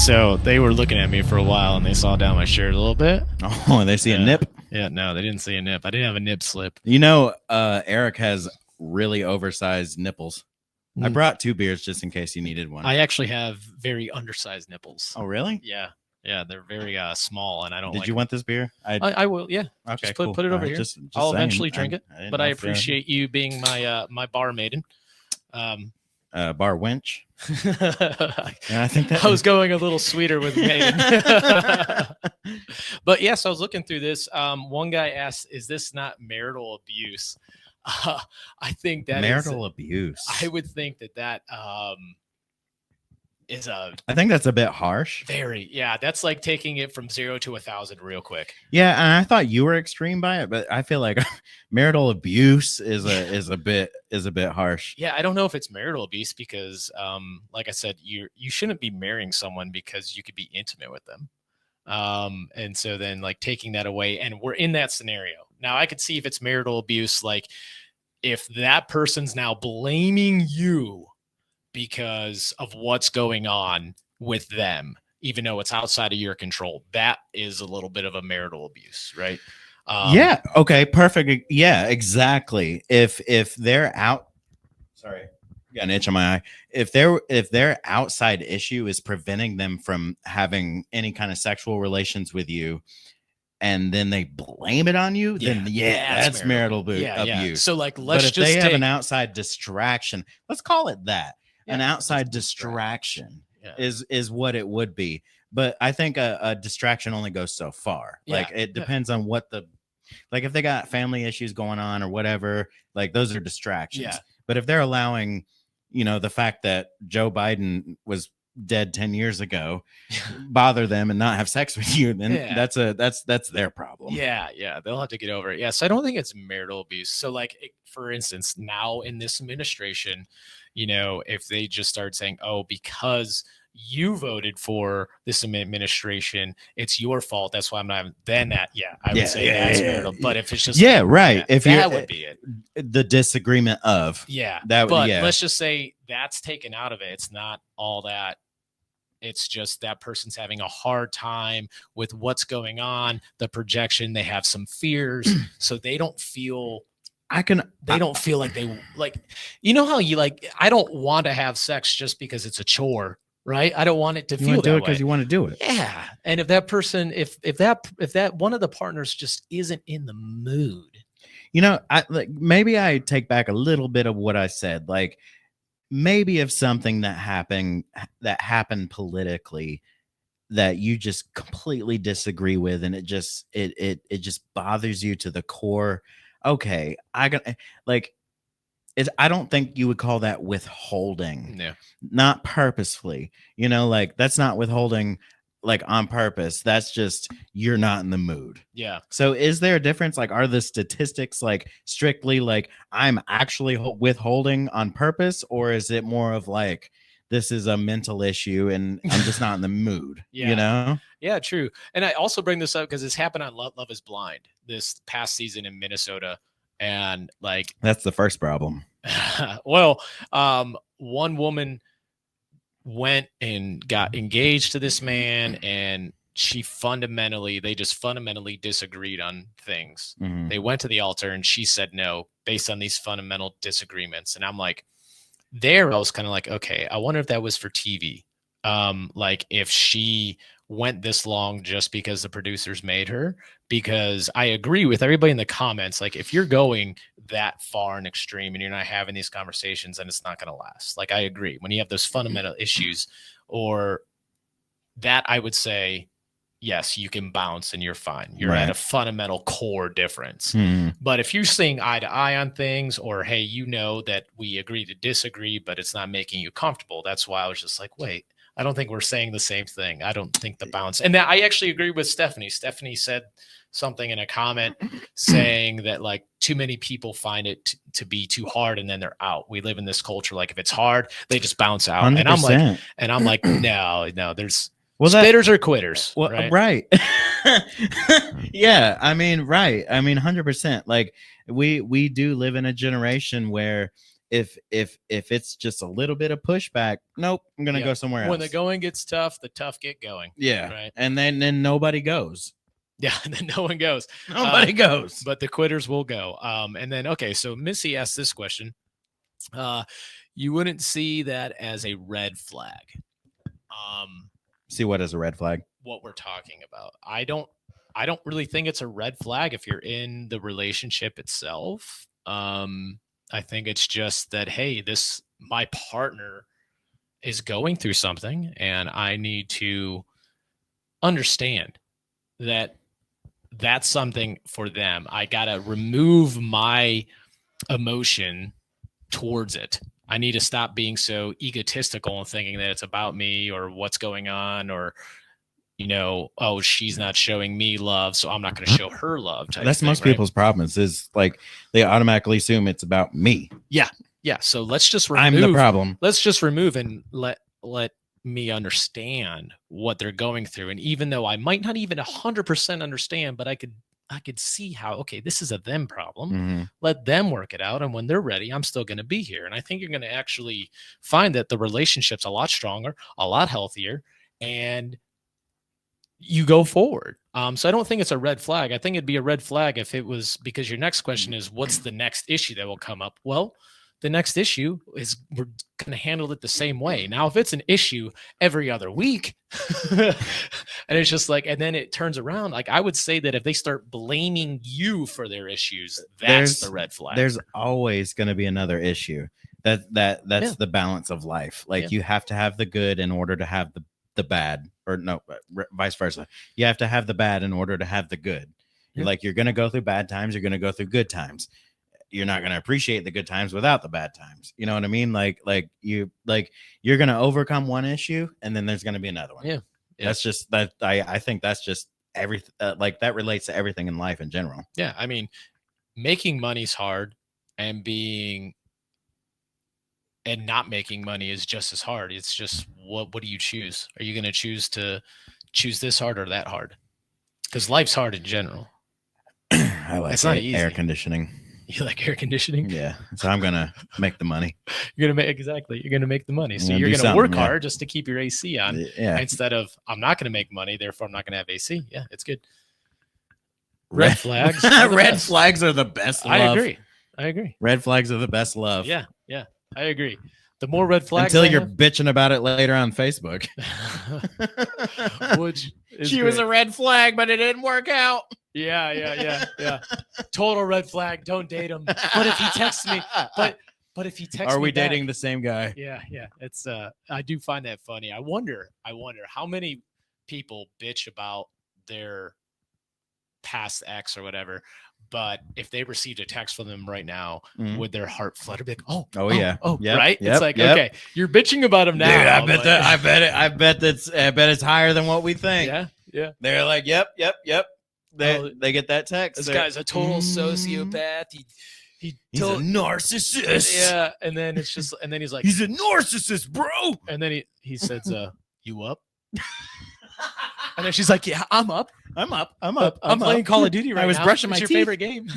So they were looking at me for a while, and they saw down my shirt a little bit. Oh, they see a nip? Yeah, no, they didn't see a nip. I didn't have a nip slip. You know, Eric has really oversized nipples. I brought 2 beers just in case you needed one. I actually have very undersized nipples. Oh, really? Yeah. Yeah, they're very small, and I don't. Did you want this beer? I will. Yeah. Okay. Just cool. put it over here. Just I'll saying. eventually drink it, didn't but know I if, appreciate you being my my bar maiden. bar wench. Yeah, I think that I was going a little sweeter with maiden. But yes, I was looking through this. One guy asked, "Is this not marital abuse?" I think that marital abuse. I would think that is I think that's a bit harsh. Very, yeah. That's like taking it from 0 to 1,000 real quick. Yeah, and I thought you were extreme by it, but I feel like marital abuse is a bit harsh. Yeah, I don't know if it's marital abuse because, like I said, you shouldn't be marrying someone because you could be intimate with them. And so then like taking that away, and we're in that scenario now. I could see if it's marital abuse, like if that person's now blaming you because of what's going on with them, even though it's outside of your control, that is a little bit of a marital abuse, right? Yeah. Okay. Perfect. Yeah. Exactly. If they're out, sorry, got an itch on my eye. If their outside issue is preventing them from having any kind of sexual relations with you, and then they blame it on you, then that's marital abuse. Yeah. So like, let's but if just they have an outside distraction, let's call it that. Yeah, an outside distraction is what it would be. But I think a distraction only goes so far. Like it depends on what like if they got family issues going on or whatever, like those are distractions. Yeah. But if they're allowing, the fact that Joe Biden was dead 10 years ago bother them and not have sex with you, then that's their problem. Yeah, they'll have to get over it. Yeah, so I don't think it's marital abuse. So like, for instance, now in this administration, if they just start saying, oh, because you voted for this administration, it's your fault, that's why I'm not, then I would say that's marital. But if it's just right, if that would be it, the disagreement of let's just say that's taken out of it. It's not all that. It's just that person's having a hard time with what's going on, the projection. They have some fears, so they don't feel don't feel like they like, how you like, I don't want to have sex just because it's a chore, right? I don't want it to feel do it because you want to do it. Yeah. And if that person, if that one of the partners just isn't in the mood, maybe I take back a little bit of what I said. Like maybe if something that happened politically that you just completely disagree with, and it just bothers you to the core. Okay, I don't think you would call that withholding. Yeah. Not purposefully. Like that's not withholding like on purpose. That's just you're not in the mood. Yeah. So is there a difference? Like, are the statistics like strictly like I'm actually withholding on purpose, or is it more of like this is a mental issue and I'm just not in the mood? Yeah. Yeah, true. And I also bring this up because this happened on Love Is Blind this past season in Minnesota. And like, that's the first problem. Well, one woman went and got engaged to this man, and they just fundamentally disagreed on things. Mm-hmm. They went to the altar and she said no based on these fundamental disagreements. And I'm like, I was kind of like, okay, I wonder if that was for TV. Like if she went this long just because the producers made her, because I agree with everybody in the comments. Like if you're going that far and extreme and you're not having these conversations, then it's not going to last. Like I agree when you have those fundamental issues or that, I would say, yes, you can bounce and you're fine. You're at a fundamental core difference. But if you're seeing eye to eye on things, or, hey, that we agree to disagree, but it's not making you comfortable. That's why I was just like, wait, I don't think we're saying the same thing. I don't think the bounce. And that I actually agree with Stephanie. Stephanie said something in a comment saying that like too many people find it to be too hard and then they're out. We live in this culture. Like if it's hard, they just bounce out. 100%. And I'm like, no, there's spitters or quitters. Well, right. Yeah. I mean, right. I mean, 100%. Like we do live in a generation where if it's just a little bit of pushback, nope, I'm gonna go somewhere else. When the going gets tough, the tough get going. Yeah. Right. And then nobody goes. Yeah, and then no one goes. Nobody goes. But the quitters will go. And then okay, so Missy asked this question. You wouldn't see that as a red flag. See what is a red flag? What we're talking about. I don't really think it's a red flag if you're in the relationship itself. I think it's just that, hey, my partner is going through something and I need to understand that that's something for them. I got to remove my emotion towards it. I need to stop being so egotistical and thinking that it's about me or what's going on, or, oh, she's not showing me love, so I'm not going to show her love. That's most people's problems, is like they automatically assume it's about me. Yeah. So let's just remove. I'm the problem. Let's just remove and let me understand what they're going through. And even though I might not even 100% understand, but I could see how, okay, this is a them problem. Mm-hmm. Let them work it out. And when they're ready, I'm still going to be here. And I think you're going to actually find that the relationship's a lot stronger, a lot healthier, and you go forward. So I don't think it's a red flag. I think it'd be a red flag if it was, because your next question is, what's the next issue that will come up? Well, the next issue is we're going to handle it the same way. Now, if it's an issue every other week and it's just like, and then it turns around, like I would say that if they start blaming you for their issues, that's the red flag. There's always going to be another issue. That's the balance of life. Like you have to have the good in order to have the bad, or no, vice versa. You have to have the bad in order to have the good. Like you're going to go through bad times. You're going to go through good times. You're not going to appreciate the good times without the bad times. You know what I mean? You're going to overcome one issue and then there's going to be another one. Yeah. That's just that. I think that's just everything. Like that relates to everything in life in general. Yeah. I mean, making money's hard, and not making money is just as hard. It's just, what do you choose? Are you going to choose this hard or that hard? Because life's hard in general. I like it's not easy. Air conditioning. You like air conditioning? Yeah. So I'm going to make the money. You're going to make the money. So you're going to work hard just to keep your AC on. Yeah. Instead of, I'm not going to make money, therefore I'm not going to have AC. Yeah, it's good. Red flags. Red flags are the best love. I agree. Red flags are the best love. Yeah. I agree. The more red flags until you're bitching about it later on Facebook. Which she was a red flag, but it didn't work out. Yeah. Total red flag. Don't date him. But if he texts me, but if he texts me, are we dating the same guy? Yeah. It's I do find that funny. I wonder how many people bitch about their past ex or whatever, but if they received a text from them right now, would their heart flutter? Be like, yeah, right? It's like, okay, you're bitching about him now. Dude, I bet it's higher than what we think. Yeah. They're like, yep. They get that text. This guy's a total sociopath. He's a narcissist. Yeah, and then it's just, and then he's like, he's a narcissist, bro. And then he says, "You up?" And then she's like, "Yeah, I'm up. I'm playing Call of Duty right now. I was brushing my teeth. Your favorite game?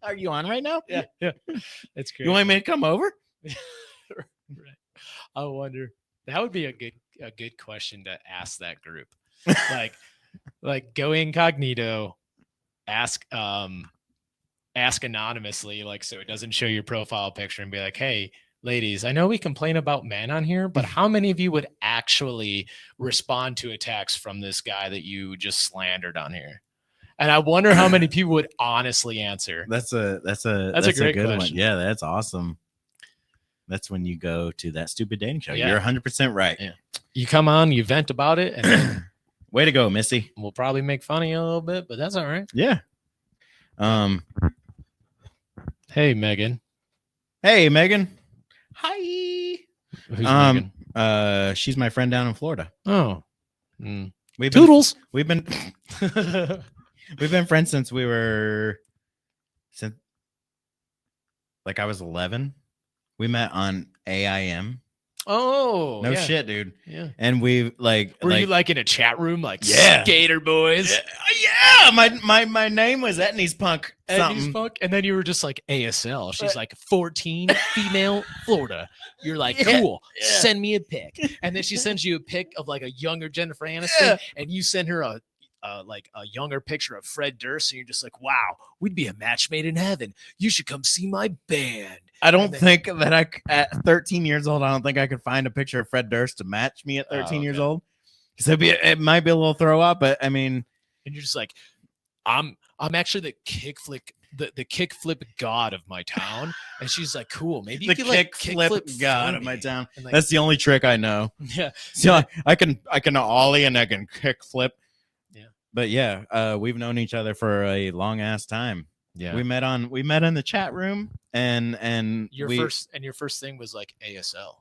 Are you on right now? Yeah. It's great. You want me to come over? Right. I wonder. That would be a good question to ask that group. like go incognito, ask anonymously, like, so it doesn't show your profile picture, and be like, hey, ladies, I know we complain about men on here, but how many of you would actually respond to a text from this guy that you just slandered on here? And I wonder how many people would honestly answer. That's a great good question. One. Yeah, that's awesome. That's when you go to that stupid dating show. Yeah. You're 100% right. Yeah. You come on, you vent about it, and then way to go, Missy. We'll probably make fun of you a little bit, but that's all right. Yeah. Hey, Megan. Hi. Who's Megan? She's my friend down in Florida. Oh. Toodles. We've been friends since I was 11. We met on AIM. Oh, No yeah. shit, dude. Yeah. And we Were you like in a chat room, like Yeah. Skater Boys? Yeah, my name was Etnies Punk Eddie's something. Punk, and then you were just like ASL. She's like 14, female, Florida. You're like, Yeah, cool. yeah. Send me a pic, and then she sends you a pic of like a younger Jennifer Aniston, Yeah. and you send her a like a younger picture of Fred Durst, and you're just like, wow, we'd be a match made in heaven. You should come see my band. I don't then- think that at 13 years old, I don't think I could find a picture of Fred Durst to match me at 13 years okay. old. Because it might be a little throw up, but I mean, And you're just like, I'm actually the kickflip god of my town. And she's like, cool, maybe you the could like kickflip god for of my me. town. And, like, That's the only trick I know. yeah. So I can ollie and I can kickflip. Yeah. But yeah, we've known each other for a long ass time. Yeah. We met in the chat room and your first thing was like ASL.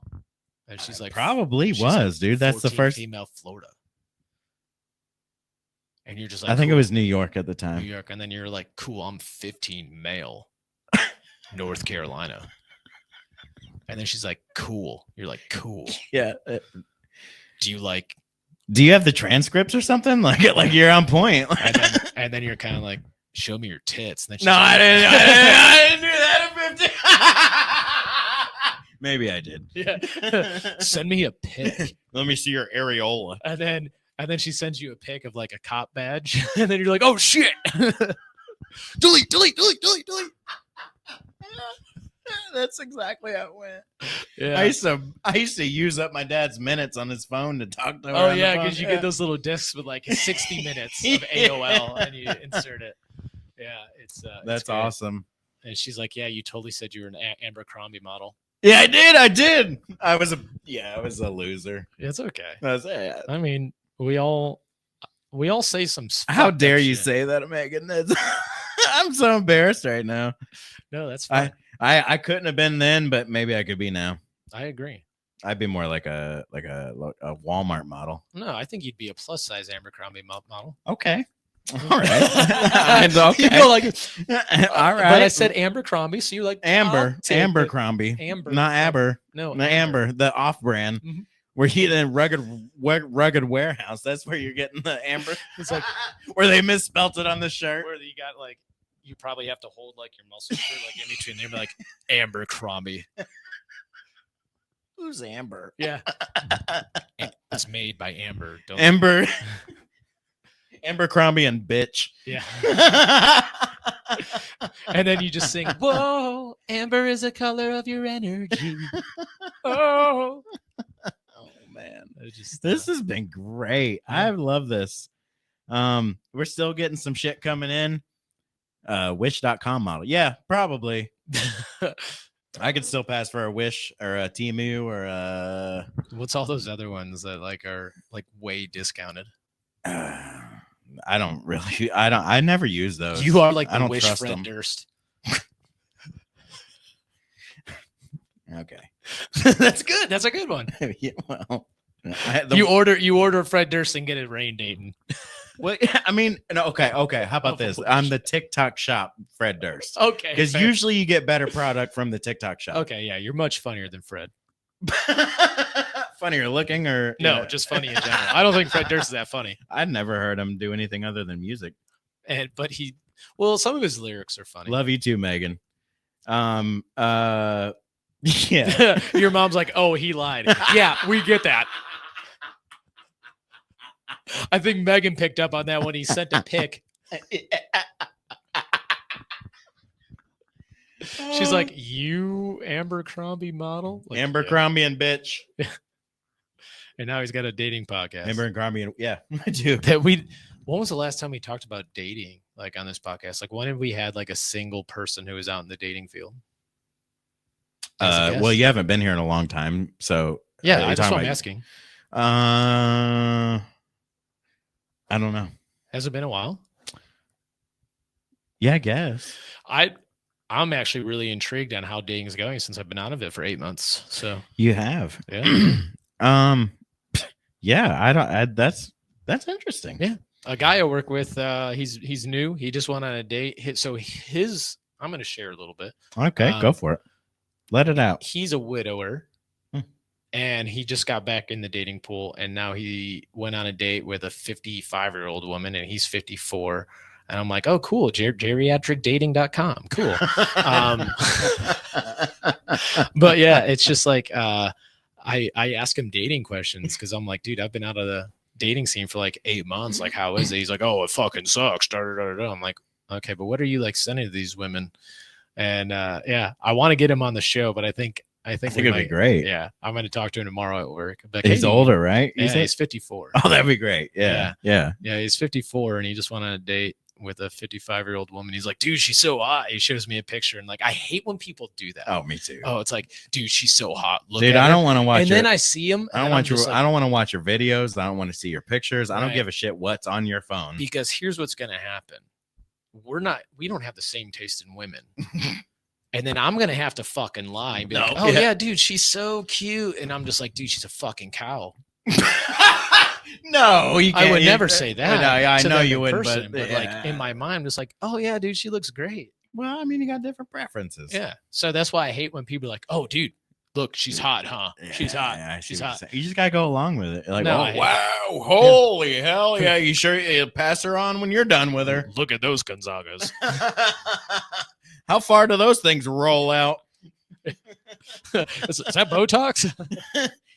And she's like, probably she's was, like dude. That's the 14 first female Florida. And you're just like, I think it cool, was New York at the New time. York. And then you're like, cool, I'm 15 male, North Carolina. And then she's like, cool. You're like, cool. Yeah. Do you like? Do you have the transcripts or something? Like you're on point. And then you're kind of like, show me your tits. And then she's No, like, I didn't do that at 15. Maybe I did. Yeah. Send me a pic. Let me see your areola. And then she sends you a pic of like a cop badge. And then you're like, oh shit. delete. That's exactly how it went. Yeah. I used to use up my dad's minutes on his phone to talk to her. Oh on the yeah, phone. because you get those little discs with like 60 minutes of AOL and you insert it. Yeah, That's great. awesome. And she's like, "Yeah, you totally said you were an Abercrombie model." Yeah, I did. I was a loser. It's okay. Yeah. I mean, we all say some. How fucked up dare you shit. say that, Megan? I'm so embarrassed right now. No, that's fine. I couldn't have been then, but maybe I could be now. I agree. I'd be more like a Walmart model. No, I think you'd be a plus size Abercrombie model. Okay. All right. Okay. You go like, all right. But I said Abercrombie, so you like Abercrombie, Amber, not Aber. No, Amber, the off-brand. Mhm. Where you in rugged warehouse. That's where you're getting the Amber. It's like where they misspelt it on the shirt. where you got like you probably have to hold like your muscle shirt like in between there, like Abercrombie. Who's Amber? Yeah, it's made by Amber. Don't Amber. Abercrombie and bitch. Yeah. And then you just sing, "Whoa, amber is the color of your energy." Oh, man, just, this has been great. Yeah. I love this. We're still getting some shit coming in. Wish.com model. Yeah, probably. I could still pass for a Wish or a Temu or a. What's all those other ones that like are like way discounted? I don't really. I never use those. You are like I the don't Wish trust Fred them. Durst. Okay. That's good. That's a good one. Yeah, well, You order Fred Durst and get it rain dating. well, I mean, no, okay. How about this? I'm the TikTok shop Fred Durst. Okay. Because fair. usually you get better product from the TikTok shop. Okay, yeah, you're much funnier than Fred. Funnier looking or No, yeah. just funny in general. I don't think Fred Durst is that funny. I'd never heard him do anything other than music. But some of his lyrics are funny. Love you too, Megan. Yeah. Your mom's like, "Oh, he lied." Yeah, we get that. I think Megan picked up on that when he sent a pic. She's like, "You Abercrombie model?" Like, Abercrombie and bitch. yeah. And now he's got a dating podcast. Abercrombie and yeah, I do. When was the last time we talked about dating like on this podcast? Like when have we had like a single person who was out in the dating field? Well, you haven't been here in a long time, so yeah, you're that's talking what I'm about- asking. I don't know. Has it been a while? Yeah, I guess. I'm actually really intrigued on how dating is going since I've been out of it for 8 months. So You have. yeah, Yeah, that's interesting. Yeah. A guy I work with, he's new. He just went on a date. I'm going to share a little bit. Okay, go for it. Let it out. He's a widower, Hmm. and he just got back in the dating pool, and now he went on a date with a 55-year-old woman, and he's 54. And I'm like, oh, cool, geriatricdating.com, cool. But yeah, it's just like I ask him dating questions because I'm like, dude, I've been out of the dating scene for like 8 months. Like, how is it? He's like, oh, it fucking sucks. I'm like, okay, but what are you like sending to these women? And yeah, I want to get him on the show, but I think it'd be great. Yeah, I'm going to talk to him tomorrow at work. Like, he's older, right? Yeah, he's 54. Oh, that'd be great. Yeah. He's 54, and he just went on a date with a 55-year-old woman. He's like, dude, she's so hot. He shows me a picture, and like, I hate when people do that. Oh, me too. Oh, it's like, dude, she's so hot. Look, dude, I don't want to watch. And then I see him. I don't want your. I don't want to watch your videos. I don't want to see your pictures. I don't give a shit what's on your phone. Because here's what's gonna happen. We don't have the same taste in women. And then I'm gonna have to fucking lie and be like, oh yeah, dude, she's so cute. And I'm just like, dude, she's a fucking cow. No, I would never say that. No, I know you wouldn't, but like in my mind, I'm just like, oh yeah, dude, she looks great. Well, I mean, you got different preferences. Yeah. So that's why I hate when people are like, oh, dude, look, she's hot, huh? She's hot. Yeah, she's hot. You just gotta go along with it. Like, No, oh, wow, holy hell, yeah! You sure you pass her on when you're done with her? Look at those Gonzagas. How far do those things roll out? Is that Botox?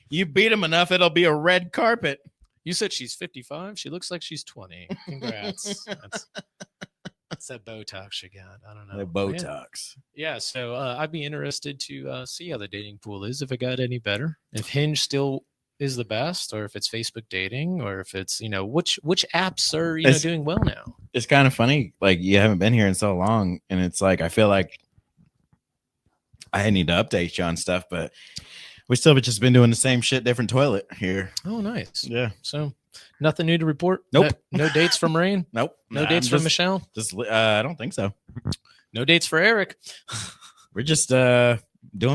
You beat them enough, it'll be a red carpet. You said she's 55. She looks like she's 20. Congrats. That's that Botox you got. I don't know. The Botox. Yeah. So I'd be interested to see how the dating pool is, if it got any better, if Hinge still is the best, or if it's Facebook dating, or if it's, which apps are, doing well now. It's kind of funny. Like, you haven't been here in so long. And it's like, I feel like I need to update you on stuff, but we still have just been doing the same shit, different toilet here. Oh, nice. Yeah. So nothing new to report? Nope. No dates from Rain? Nope. No dates from Michelle? I don't think so. No dates for Eric? We're just doing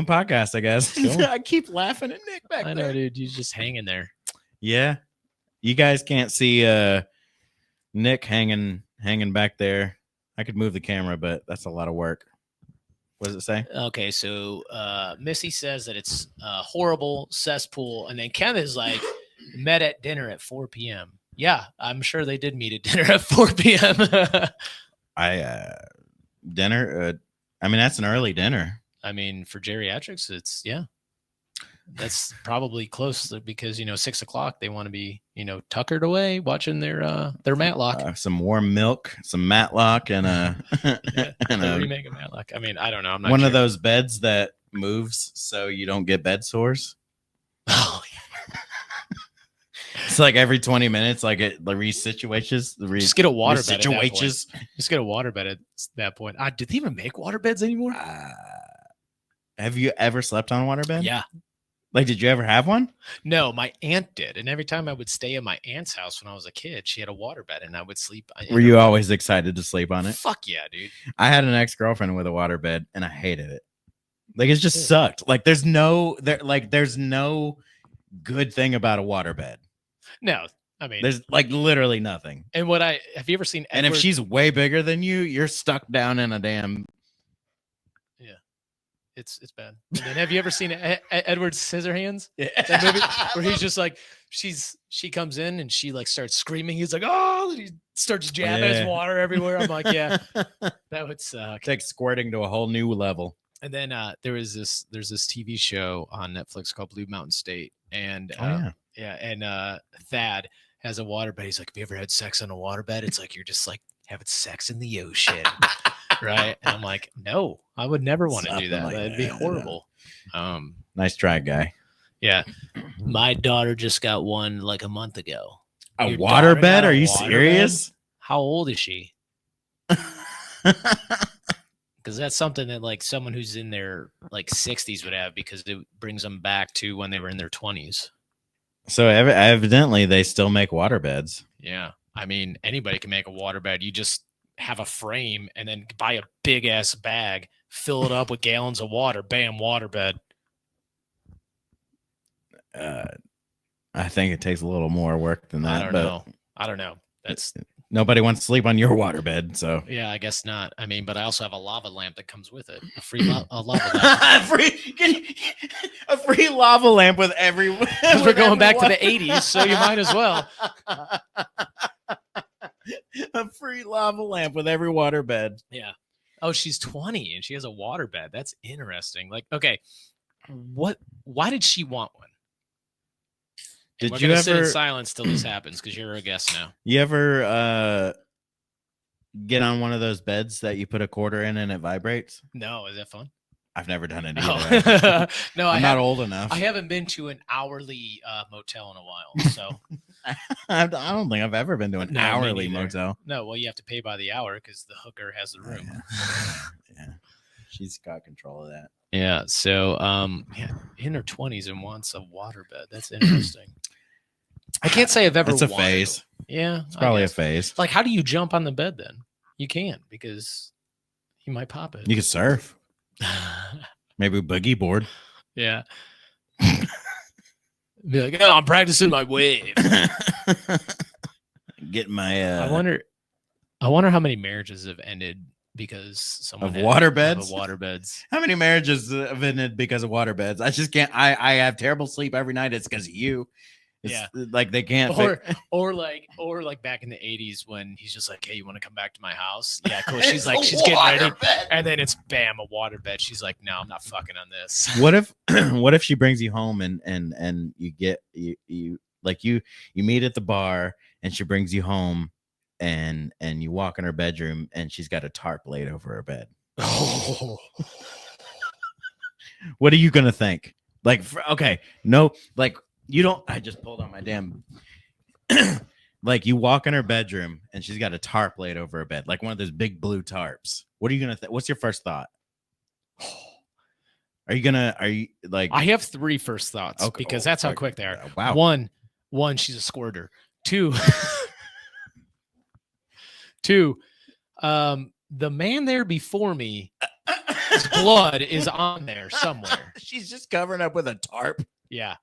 podcasts, I guess. Cool. I keep laughing at Nick back there. I know, dude. You're just hanging there. Yeah. You guys can't see Nick hanging back there. I could move the camera, but that's a lot of work. What does it say? Okay, so Missy says that it's a horrible cesspool, and then Kevin's like, met at dinner at 4 p.m. Yeah, I'm sure they did meet at dinner at 4 p.m. Dinner. I mean, that's an early dinner. I mean, for geriatrics, that's probably close because 6 o'clock they want to be tuckered away watching their Matlock. Some warm milk, some Matlock, and and a remake of Matlock. I mean, I don't know. I'm not one sure. of those beds that moves so you don't get bed sores. Oh yeah. It's like every 20 minutes, like it resituates. Just get a water bed. Just get a water bed at that point. Did they even make water beds anymore? Have you ever slept on a water bed? Yeah. Like, did you ever have one? No, my aunt did. And every time I would stay at my aunt's house when I was a kid, she had a water bed and I would sleep. Were you always excited to sleep on it? Fuck yeah, dude. I had an ex-girlfriend with a water bed and I hated it. Like, it just sucked. Like, there's no good thing about a water bed. No, I mean, there's like literally nothing. And have you ever seen Edward? And if she's way bigger than you, you're stuck down in a damn. Yeah, it's bad. And then have you ever seen Edward Scissorhands? Yeah. That movie where he's just like, she comes in and she like starts screaming. He's like, oh, and he starts jabbing his water everywhere. I'm like, yeah, that would suck. Takes squirting to a whole new level. And then there's this TV show on Netflix called Blue Mountain State, and Thad has a waterbed. He's like, have you ever had sex on a waterbed? It's like you're just like having sex in the ocean, right? And I'm like, no, I would never want to do that. That'd be horrible. Nice try, guy. Yeah, my daughter just got one like a month ago. A waterbed? Are you serious? How old is she? Because that's something that like someone who's in their like 60s would have, because it brings them back to when they were in their 20s. So evidently they still make waterbeds. Yeah. I mean, anybody can make a waterbed. You just have a frame and then buy a big ass bag, fill it up with gallons of water, bam, waterbed. I think it takes a little more work than that. I don't know. Nobody wants to sleep on your waterbed, so Yeah, I guess not. I mean, but I also have a lava lamp that comes with it. A free a lava lamp. a free lava lamp with every. Because we're going back to the 80s, so you might as well. A free lava lamp with every waterbed. Yeah. Oh, she's 20 and she has a waterbed. That's interesting. Like, okay, why did she want one? And Did we're you gonna sit in ever silence till this happens because you're a guest now. you ever get on one of those beds that you put a quarter in and it vibrates? No, is that fun? I've never done it either. Oh. No, I'm not old enough. I haven't been to an hourly motel in a while, so I don't think I've ever been to an No, me hourly neither. motel. no. Well, you have to pay by the hour because the hooker has the room. Yeah, she's got control of that. Yeah. So, yeah, in her 20s and wants a waterbed. That's interesting. I can't say I've ever. It's a wanted phase. one. Yeah, It's probably a guess. phase. Like, how do you jump on the bed then? You can't because you might pop it. You could surf. Maybe a boogie board. Yeah. Be like, oh, I'm practicing my wave. Get my. I wonder how many marriages have ended because someone Of had- waterbeds? of waterbeds. How many marriages have ended because of waterbeds? I just can't. I have terrible sleep every night. It's because of you. It's Yeah. like they can't. Or like back in the 80s when he's just like, hey, you want to come back to my house? Yeah, cool. She's like, she's getting ready. And then it's bam, a waterbed. She's like, no, I'm not fucking on this. What if she brings you home and you get you meet at the bar and she brings you home and you walk in her bedroom and she's got a tarp laid over her bed? Oh. What are you gonna think? Like, okay, no, like you don't. I just pulled out my damn. Like you walk in her bedroom and she's got a tarp laid over her bed, like one of those big blue tarps. What are you gonna think? What's your first thought? Are you like? I have 3 first thoughts Okay. because that's how quick they are. Wow. One, she's a squirter. 2, the man there before me, his blood is on there somewhere. She's just covering up with a tarp. Yeah.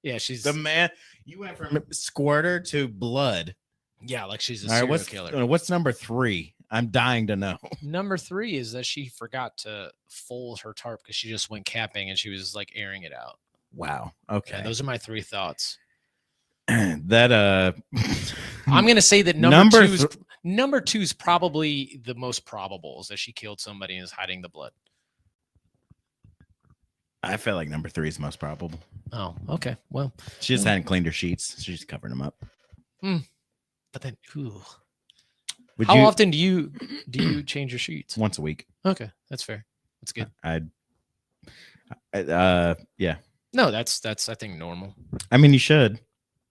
Yeah, she's The man, you went from squirter to blood. yeah, like she's a All right, serial killer. what's number 3? I'm dying to know. Number 3 is that she forgot to fold her tarp because she just went camping and she was like airing it out. Wow. Yeah, Okay. those are my 3 thoughts. That I'm gonna say that Number number two is probably the most probable is that she killed somebody and is hiding the blood. I feel like number 3 is most probable. Oh, okay. Well, She just hadn't cleaned her sheets. She's covering them up. but then, ooh. Would How you, often do you change your sheets? Once a week. Okay, that's fair. That's good. Yeah. No, that's I think normal. I mean, you should.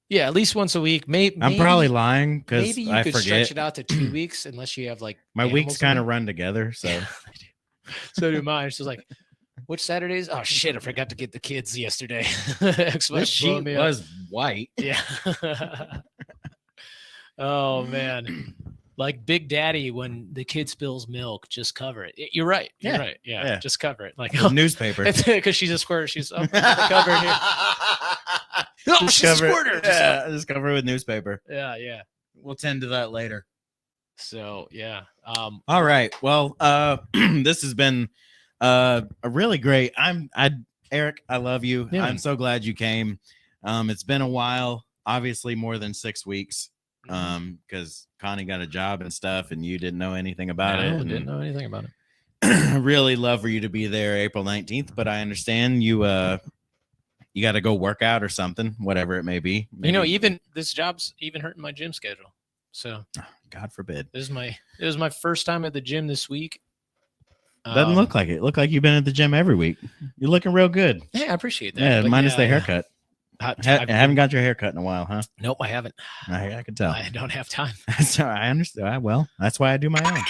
Yeah, at least once a week. I'm probably lying because maybe you I could forget. stretch it out to 2 weeks unless you have like My weeks animals in kind it. of run together. So So do mine. It's just like, which Saturdays? Oh shit, I forgot to get the kids yesterday. this sheet was white. Yeah. Oh man. Like Big Daddy, when the kid spills milk, just cover it. You're right. You're Yeah. right. Yeah, Yeah. just cover it. Like With newspaper. because she's a squirter. She's covered here. Oh, Just she's a cover it. squirter. Yeah, just cover it with newspaper. Yeah. We'll tend to that later. So yeah. All right. Well, this has been a really great. Eric, I love you. Yeah. I'm so glad you came. It's been a while, obviously more than 6 weeks. Because Connie got a job and stuff, and you didn't know anything about I it. didn't know anything about it. Really love for you to be there April 19th, but I understand you got to go work out or something, whatever it may be. You know, Maybe- even this job's even hurting my gym schedule. So God forbid. it was my first time at the gym this week. Doesn't look like it. Look like you've been at the gym every week. You're looking real good. Yeah, I appreciate that. Yeah, but minus the haircut. I Haven't got your haircut in a while, huh? Nope, I haven't. I can tell. I don't have time. So I understand. Well, that's why I do my own.